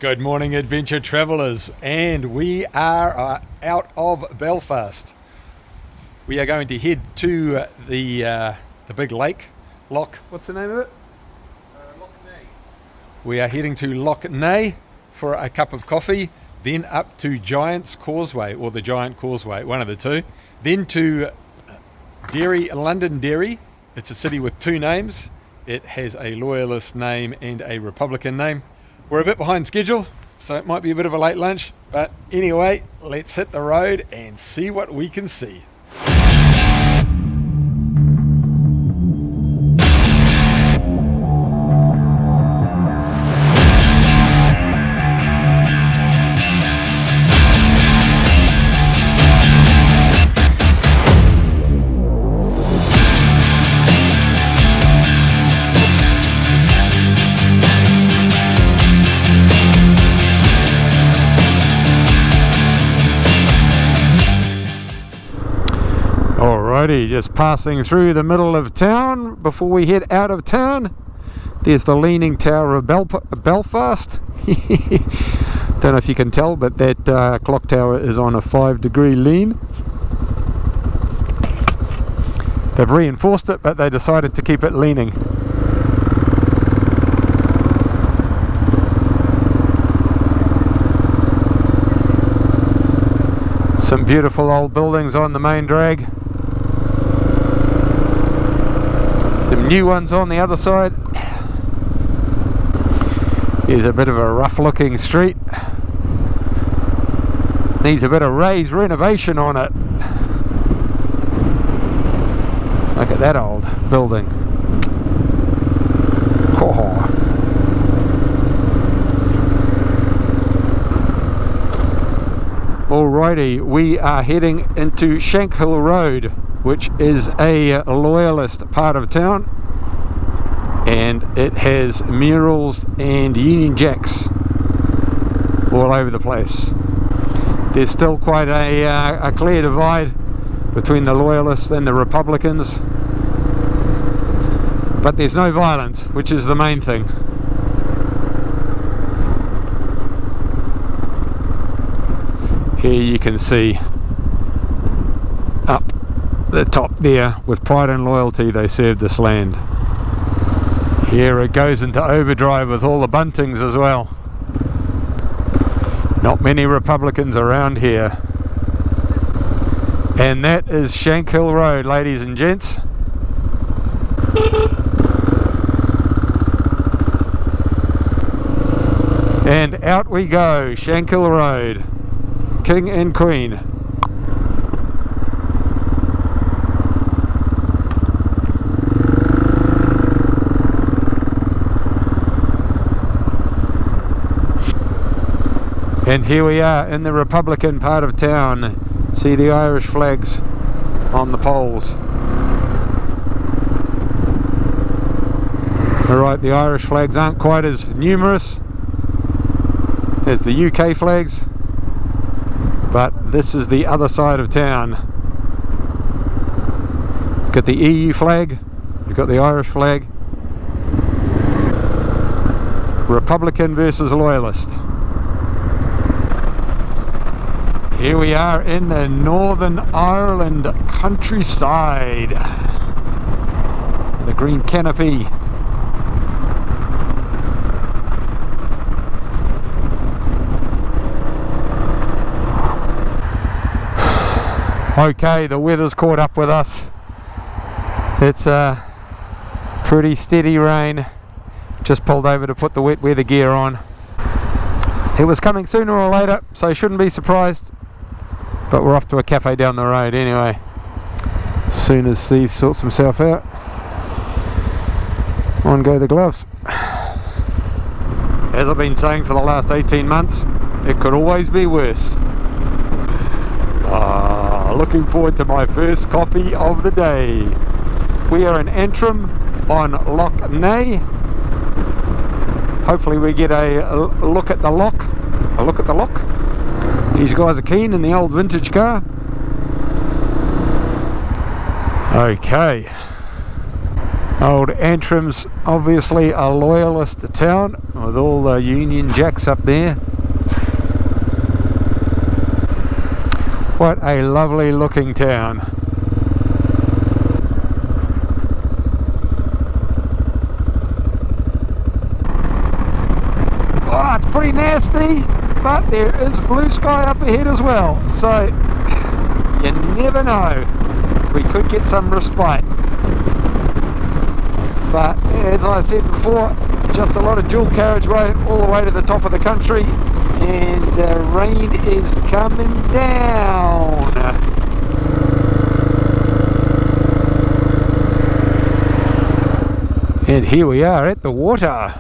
Good morning, adventure travellers, and we are out of Belfast. We are going to head to the big lake, what's the name of it? Loch Ney. We are heading to Loch Ney for a cup of coffee, then up to Giant's Causeway, or the Giant Causeway, one of the two, then to Derry, Londonderry. It's a city with two names. It has a loyalist name and a Republican name. We're a bit behind schedule, so it might be a bit of a late lunch, but anyway, let's hit the road and see what we can see. Just passing through the middle of town before we head out of town. There's the Leaning Tower of Belfast. Don't know if you can tell, but that clock tower is on a 5-degree lean. They've reinforced it, but they decided to keep it leaning. Some beautiful old buildings on the main drag. Some new ones on the other side. Here's a bit of a rough looking street. Needs a bit of raised renovation on it. Look at that old building. Oh. Alrighty, we are heading into Shankill Road, which is a loyalist part of town, and it has murals and Union Jacks all over the place. There's still quite a clear divide between the loyalists and the Republicans, but there's no violence, which is the main thing. Here you can see up the top there, with pride and loyalty they served this land. Here it goes into overdrive with all the buntings as well. Not many Republicans around here. And that is Shankill Road, ladies and gents. And out we go, Shankill Road, King and Queen. And here we are in the Republican part of town. See the Irish flags on the poles. Alright, the Irish flags aren't quite as numerous as the UK flags, but this is the other side of town. Got the EU flag, you've got the Irish flag. Republican versus loyalist. Here we are in the Northern Ireland countryside. The green canopy. Okay, the weather's caught up with us. It's a pretty steady rain. Just pulled over to put the wet weather gear on. It was coming sooner or later, so you shouldn't be surprised. But we're off to a cafe down the road anyway. As soon as Steve sorts himself out, on go the gloves. As I've been saying for the last 18 months, it could always be worse. Looking forward to my first coffee of the day. We are in Antrim on Loch Ney. Hopefully we get a look at the loch. A look at the loch. These guys are keen in the old vintage car. Old Antrim's obviously a loyalist town with all the Union Jacks up there. What a lovely looking town. Oh, it's pretty nasty, but there is blue sky up ahead as well, so you never know, we could get some respite. But as I said before, just a lot of dual carriageway all the way to the top of the country, and the rain is coming down. And here we are at the water.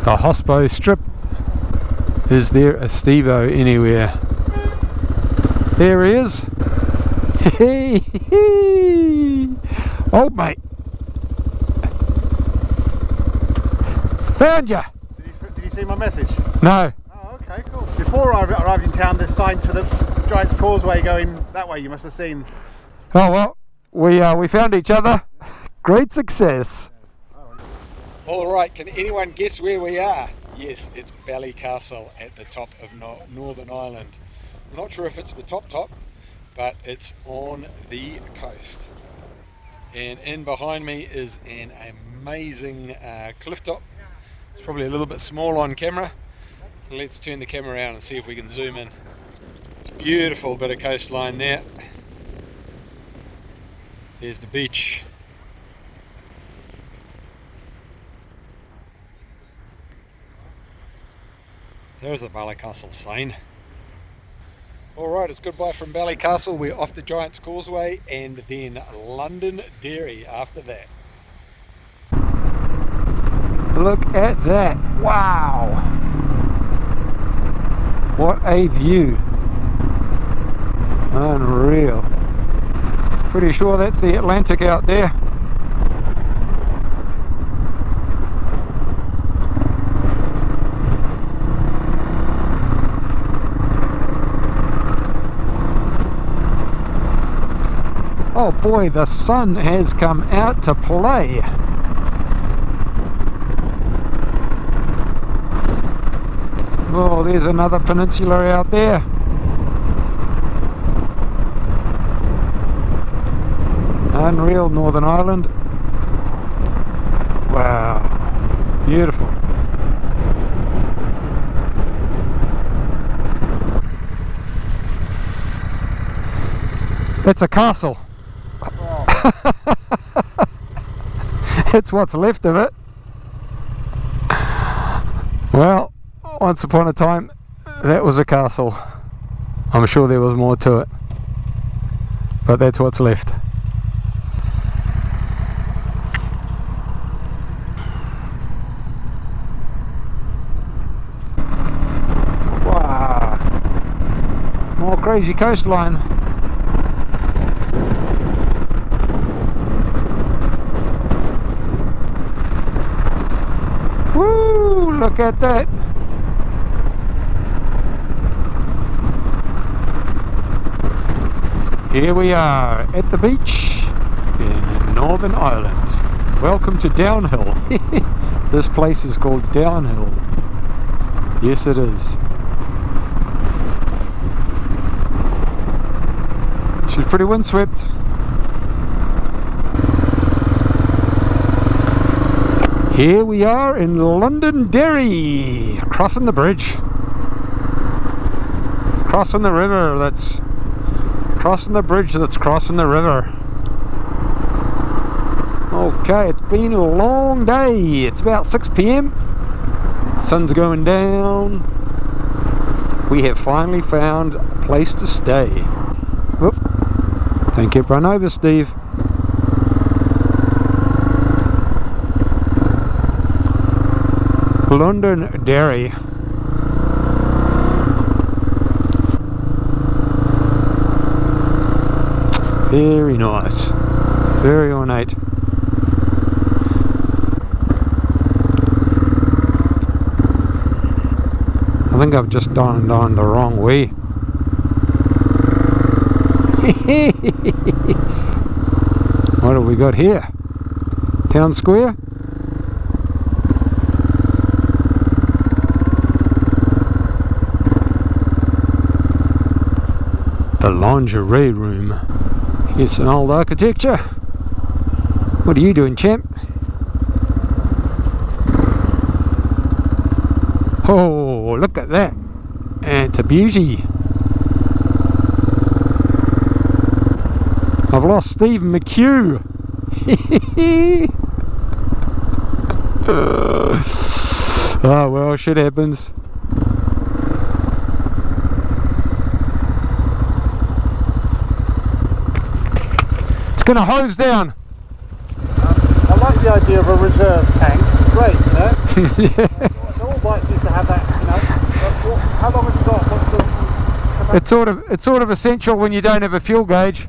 The Hospo strip. Is there a Stevo anywhere? There he is. Oh mate, found ya. Did you see my message? No. Oh, okay, cool. Before I arrived in town, there's signs for the Giant's Causeway going that way. You must have seen. Oh well, we found each other. Great success. All right, can anyone guess where we are? Yes, it's Ballycastle at the top of Northern Ireland. I'm not sure if it's the top, but it's on the coast. And in behind me is an amazing cliff top. It's probably a little bit small on camera. Let's turn the camera around and see if we can zoom in. Beautiful bit of coastline there. There's the beach. There's the Ballycastle sign. Alright, it's goodbye from Ballycastle. We're off to Giant's Causeway and then Londonderry after that. Look at that. Wow. What a view. Unreal. Pretty sure that's the Atlantic out there. Oh boy, the sun has come out to play. Oh, there's another peninsula out there. Unreal, Northern Ireland. Wow, beautiful. That's a castle. It's what's left of it. Well, once upon a time that was a castle. I'm sure there was more to it, but that's what's left. Wow, more crazy coastline. Woo! Look at that. Here we are at the beach in Northern Ireland. Welcome to Downhill. This place is called Downhill. Yes, it is. She's pretty windswept. Here we are in Londonderry, crossing the bridge, crossing the river that's crossing the bridge that's crossing the river. Okay, it's been a long day. It's about 6 p.m. Sun's going down. We have finally found a place to stay. Whoop. Don't get run over, Steve. Londonderry. Very nice, very ornate. I think I've just gone the wrong way. What have we got here? Town square? The lingerie room. Here's an old architecture. What are you doing, champ? Oh, look at that. It's a beauty. I've lost Steve McHugh. Oh well, shit happens. It's gonna hose down. I like the idea of a reserve tank. It's great, you know. Yeah. All bikes used to have that, you know. How long have you got? What's the capacity? It's sort of essential when you don't have a fuel gauge.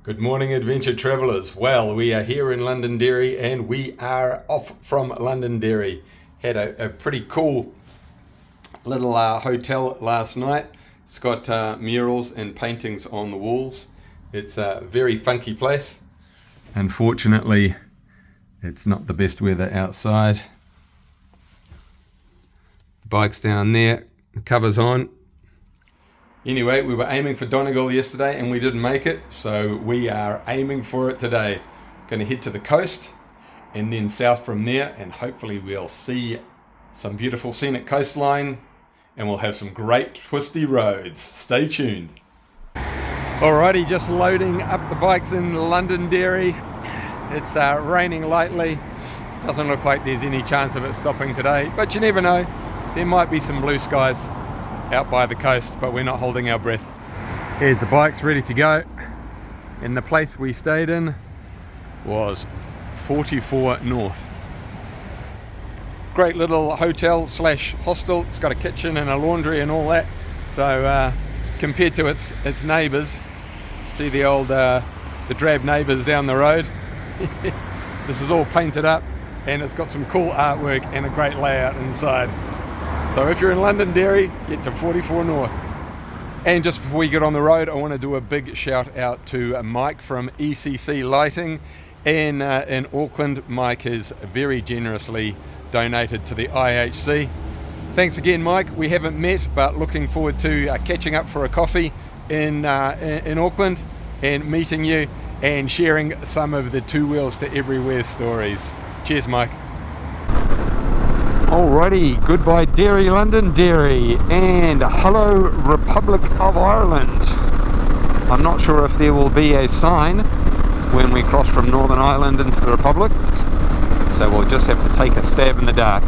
Good morning, adventure travellers. Well, we are here in Londonderry and we are off from Londonderry. Had a pretty cool little hotel last night. It's got murals and paintings on the walls. It's a very funky place. Unfortunately, it's not the best weather outside. Bike's down there, the cover's on. Anyway, we were aiming for Donegal yesterday and we didn't make it, so we are aiming for it today. Going to head to the coast and then south from there, and hopefully we'll see some beautiful scenic coastline and we'll have some great twisty roads. Stay tuned. Alrighty, just loading up the bikes in Londonderry. It's raining lightly. Doesn't look like there's any chance of it stopping today, but you never know. There might be some blue skies out by the coast, but we're not holding our breath. Here's the bikes ready to go, and the place we stayed in was 44 North. Great little hotel slash hostel. It's got a kitchen and a laundry and all that, so compared to its neighbours, see the old the drab neighbours down the road. This is all painted up and it's got some cool artwork and a great layout inside. So if you're in Londonderry, get to 44 North. And just before we get on the road, I want to do a big shout out to Mike from ECC Lighting in Auckland. Mike has very generously donated to the IHC. Thanks again, Mike. We haven't met, but looking forward to catching up for a coffee in Auckland and meeting you and sharing some of the Two Wheels to Everywhere stories. Cheers, Mike. Alrighty, goodbye Derry, Londonderry, and hello Republic of Ireland. I'm not sure if there will be a sign when we cross from Northern Ireland into the Republic, so we'll just have to take a stab in the dark.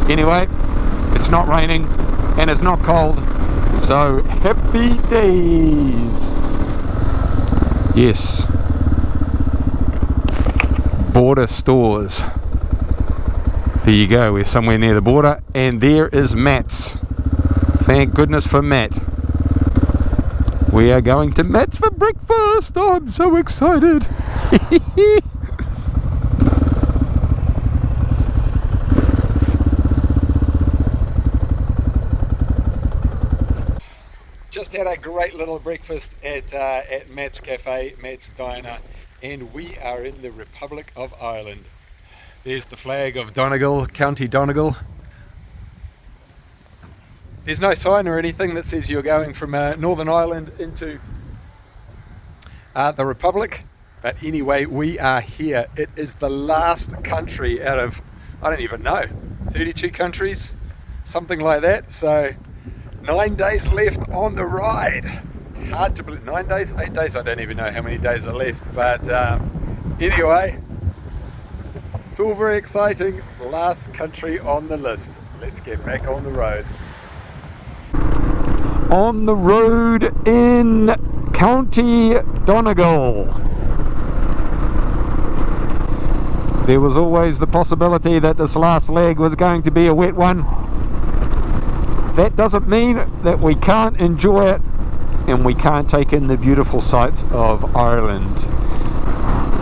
Anyway, it's not raining and it's not cold, so happy days. Yes, border stores. There you go, we're somewhere near the border, and there is Matt's. Thank goodness for Matt. We are going to Matt's for breakfast. Oh, I'm so excited. Just had a great little breakfast at Matt's Cafe, Matt's Diner, and we are in the Republic of Ireland. There's the flag of Donegal, County Donegal. There's no sign or anything that says you're going from Northern Ireland into the Republic. But anyway, we are here. It is the last country out of, I don't even know, 32 countries, something like that. So 9 days left on the ride. Hard to believe. 9 days, 8 days, I don't even know how many days are left. But anyway, it's all very exciting. Last country on the list. Let's get back on the road. On the road in County Donegal. There was always the possibility that this last leg was going to be a wet one. That doesn't mean that we can't enjoy it and we can't take in the beautiful sights of Ireland.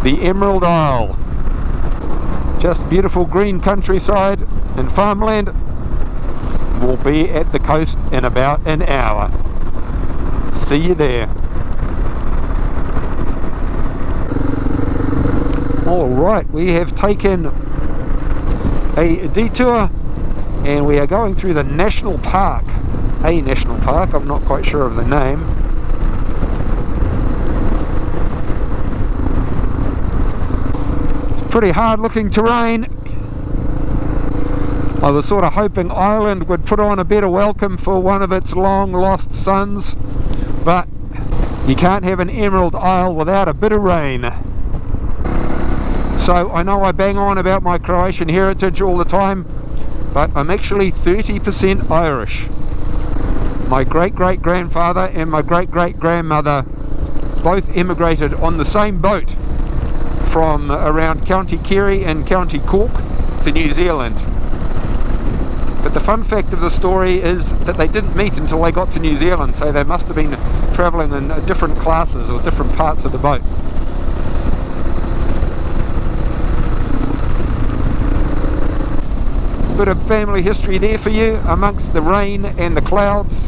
The Emerald Isle. Just beautiful green countryside and farmland. We'll be at the coast in about an hour. See you there. Alright, we have taken a detour and we are going through the national park. A national park, I'm not quite sure of the name. It's pretty hard looking terrain. I was sort of hoping Ireland would put on a better welcome for one of its long lost sons, but you can't have an Emerald Isle without a bit of rain. So I know I bang on about my Croatian heritage all the time, but I'm actually 30% Irish. My great-great-grandfather and my great-great-grandmother both emigrated on the same boat from around County Kerry and County Cork to New Zealand. But the fun fact of the story is that they didn't meet until they got to New Zealand, so they must have been travelling in different classes or different parts of the boat. Bit of family history there for you amongst the rain and the clouds.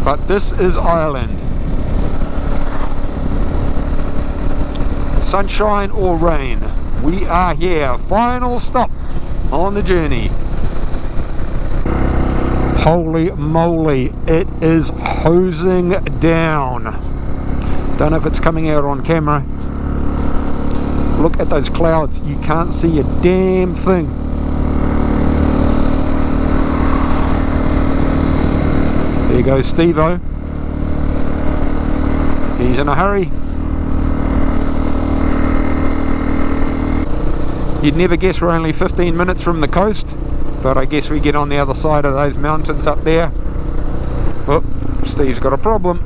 But this is Ireland. Sunshine or rain, we are here. Final stop on the journey. Holy moly, it is hosing down. Don't know if it's coming out on camera. Look at those clouds, you can't see a damn thing. There goes Steve-O. He's in a hurry. You'd never guess we're only 15 minutes from the coast, but I guess we get on the other side of those mountains up there. Oh, Steve's got a problem.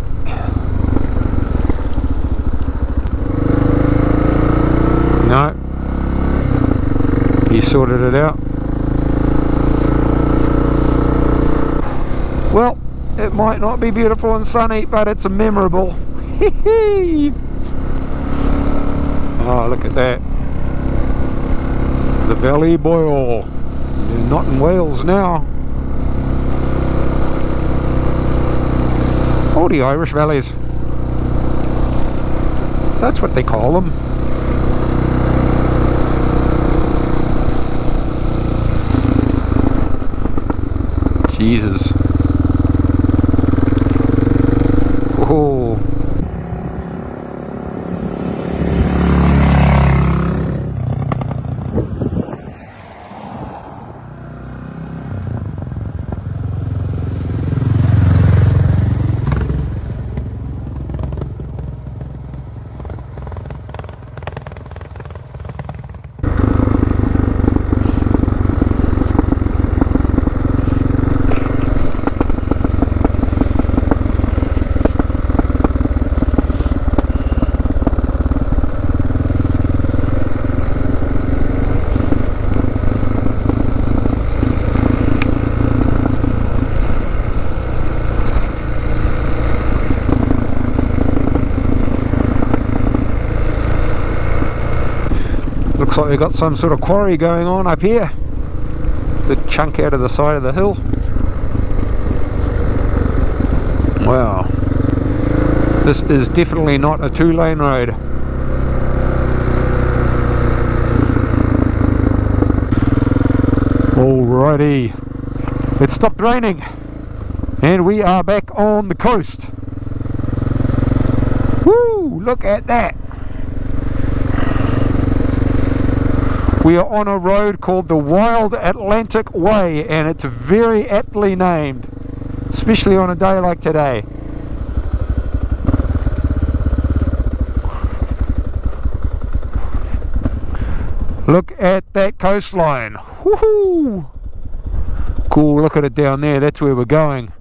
No, he sorted it out. Well, it might not be beautiful and sunny, but it's memorable. Oh, look at that. The Valley Boyle. They're not in Wales now. Oh, the Irish valleys. That's what they call them. Jesus. Oh. Looks like we've got some sort of quarry going on up here. Big chunk out of the side of the hill. Wow. This is definitely not a 2-lane road. Alrighty. It stopped raining and we are back on the coast. Woo! Look at that. We are on a road called the Wildatlanticway, and it's very aptly named, especially on a day like today. Look at that coastline. Woohoo! Cool, look at it down there. That's where we're going.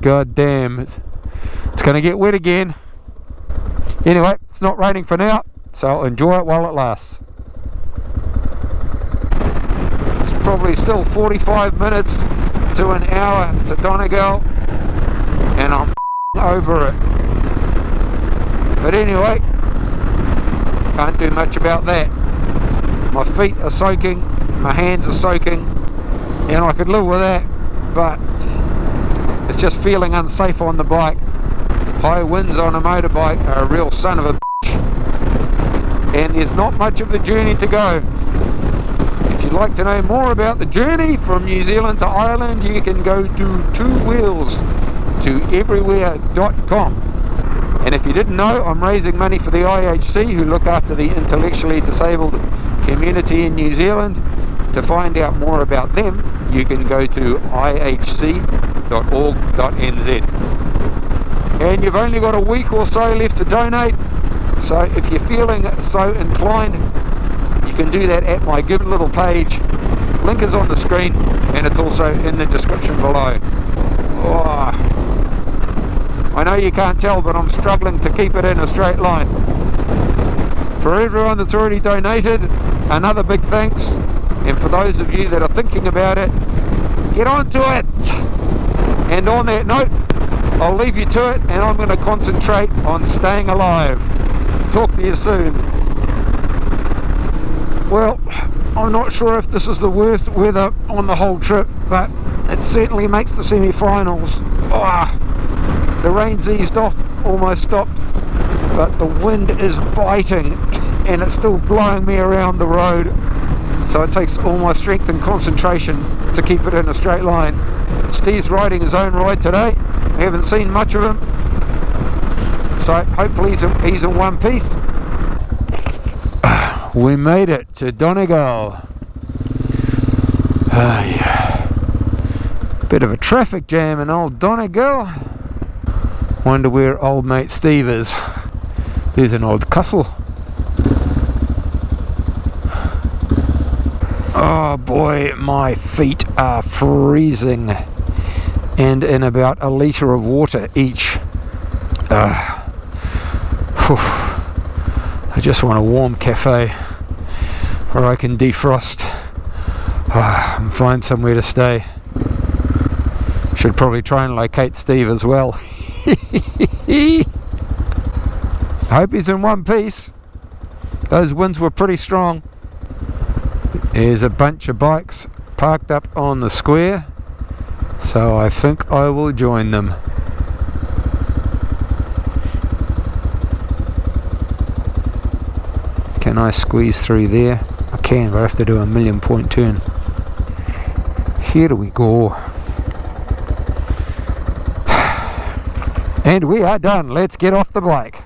God damn. It's going to get wet again. Anyway, it's not raining for now, so I'll enjoy it while it lasts. Probably still 45 minutes to an hour to Donegal, and I'm over it. But anyway, can't do much about that. My feet are soaking, my hands are soaking, and I could live with that, but it's just feeling unsafe on the bike. High winds on a motorbike are a real son of a bitch, and there's not much of the journey to go. If you'd like to know more about the journey from New Zealand to Ireland, you can go to twowheels2everywhere.com. And if you didn't know, I'm raising money for the IHC, who look after the intellectually disabled community in New Zealand. To find out more about them, you can go to ihc.org.nz. And you've only got a week or so left to donate, so if you're feeling so inclined, you can do that at my Give a Little page. Link is on the screen, and it's also in the description below. Oh, I know you can't tell, but I'm struggling to keep it in a straight line. For everyone that's already donated, another big thanks. And for those of you that are thinking about it, get on to it. And on that note, I'll leave you to it, and I'm going to concentrate on staying alive. Talk to you soon. Well, I'm not sure if this is the worst weather on the whole trip, but it certainly makes the semi-finals. Oh, the rain's eased off, almost stopped, but the wind is biting and it's still blowing me around the road, so it takes all my strength and concentration to keep it in a straight line. Steve's riding his own ride today. We haven't seen much of him, so hopefully he's in one piece. We made it to Donegal. Yeah. Bit of a traffic jam in old Donegal. Wonder where old mate Steve is. There's an old castle. Oh boy, my feet are freezing, and in about a litre of water each. I just want a warm cafe where I can defrost and find somewhere to stay. Should probably try and locate Steve as well. I hope he's in one piece. Those winds were pretty strong. There's a bunch of bikes parked up on the square, so I think I will join them. Can I squeeze through there? I can, but I have to do a 1,000,000 turn. Here we go. And we are done. Let's get off the bike.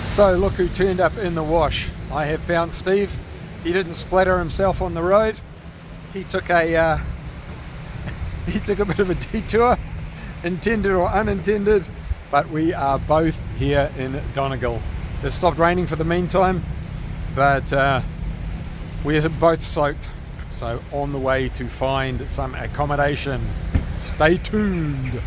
So look who turned up in the wash. I have found Steve. He didn't splatter himself on the road. He took a bit of a detour, intended or unintended, but we are both here in Donegal. It stopped raining for the meantime, but we're both soaked, so on the way to find some accommodation. Stay tuned.